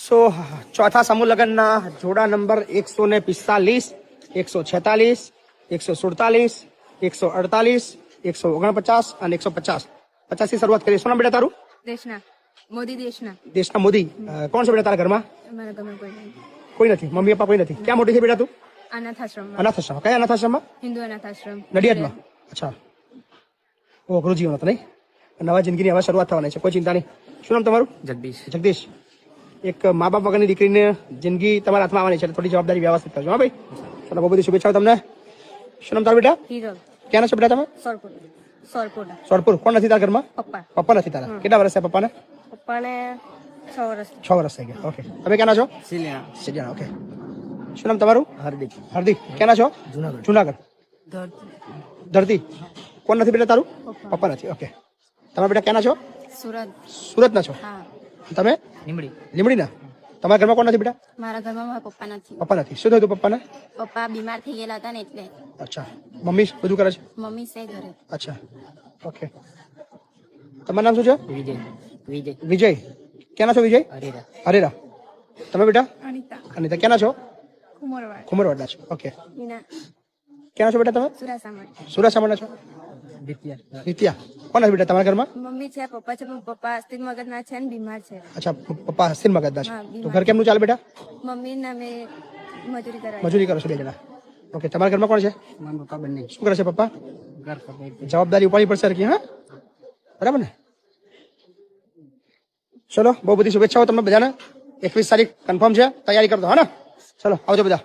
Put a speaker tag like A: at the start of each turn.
A: સો ચોથા સમૂહ લગ્નના જોડા નંબર 145, 146, 147, 148, 149 અને 150. 50 થી શરૂઆત કરીએ. શું નામ બેટા તારું?
B: દેશના મોદી
A: દેશના મોદી. કોણ છે બેટા તારા ઘરમાં?
B: અમારા ઘરમાં કોઈ નહીં.
A: કોઈ નથી. મમ્મી પપ્પા કોઈ નથી. ક્યાં મોટી છે બેટા તું?
B: અનાથ આશ્રમમાં.
A: અનાથ આશ્રમ. કયા અનાથ આશ્રમમાં?
B: હિન્દુ અનાથ આશ્રમ
A: નડિયાદમાં. અચ્છા. ઓ ગુરુજીઓ હતો નહીં. નવા જિંદગીની હવે શરૂઆત થવાની છે. કોઈ ચિંતા નહીં. શું નામ તમારું? જગદીશ. એક મા બાપ વગરની દીકરીને જિંદગી તમારા હાથમાં આવવાની છે. થોડી જવાબદારી વ્યવસ્થિત કરજો. હા ભાઈ, ચલો બહુ બધી શુભેચ્છાઓ તમને. શું નામ તારું બેટા?
B: હીરો
A: ક્યાં છો બેટા તમે? સોરપુર. કોણ નથી તારા ઘરમાં? પપ્પા નથી તારા. કેટલા વર્ષ થયા પપ્પાને?
B: 6 વર્ષ.
A: 6 વર્ષ થઈ ગયા. ઓકે. તમે ક્યાંના છો? સિલિયાણા. ઓકે. શું નામ તમારું? હાર્દિક. ક્યાંના છો? જુનાગઢ. ધરતી. કોણ નથી બેટા તારું? પપ્પા નથી. ઓકે. તમે બેટા ક્યાંના છો? સુરતના છો? તમે? લીમડીના. તમારા ઘરમાં કોણ નથી બેટા?
B: મારા ઘરમાં મારા
A: પપ્પા નથી. શું થયું પપ્પાને?
B: પપ્પા બીમાર થઈ ગયેલા હતા ને એટલે.
A: અચ્છા. મમ્મી બધું કરે છે?
B: મમ્મી છે ઘરે.
A: અચ્છા. ઓકે. તમારું નામ શું છે? વિજય. ક્યાંના છો વિજય? હરેરા. તમે બેટા? અનિતા. ક્યાંના છો? કુમરવાડા છો. ઓકે. ક્યાંના છો બેટા તમે? સુરાસામણ છો? દિત્યા. કોણ છે બેટા તમારા ઘરમાં?
B: મમ્મી છે, પપ્પા છે, પણ પપ્પા અસ્થિર મગજના છે ને બીમાર છે.
A: અચ્છા, પપ્પા અસ્થિર મગજના છે. તો ઘર કેમનું ચાલે બેટા?
B: મમ્મી ને અમે
A: મજૂરી કરો છો બે જણા. ઓકે. તમારા ઘરમાં કોણ છે? પપ્પા બંને. શું કરે છે પપ્પા? જવાબદારી ઉપાડવી પડશે હરકી. હા, બરાબર ને? ચલો, બહુ બધી શુભેચ્છાઓ તમને બધાને. 21 તારીખ કન્ફર્મ છે. તૈયારી કરતો. હા ને? ચલો આવજો બધા.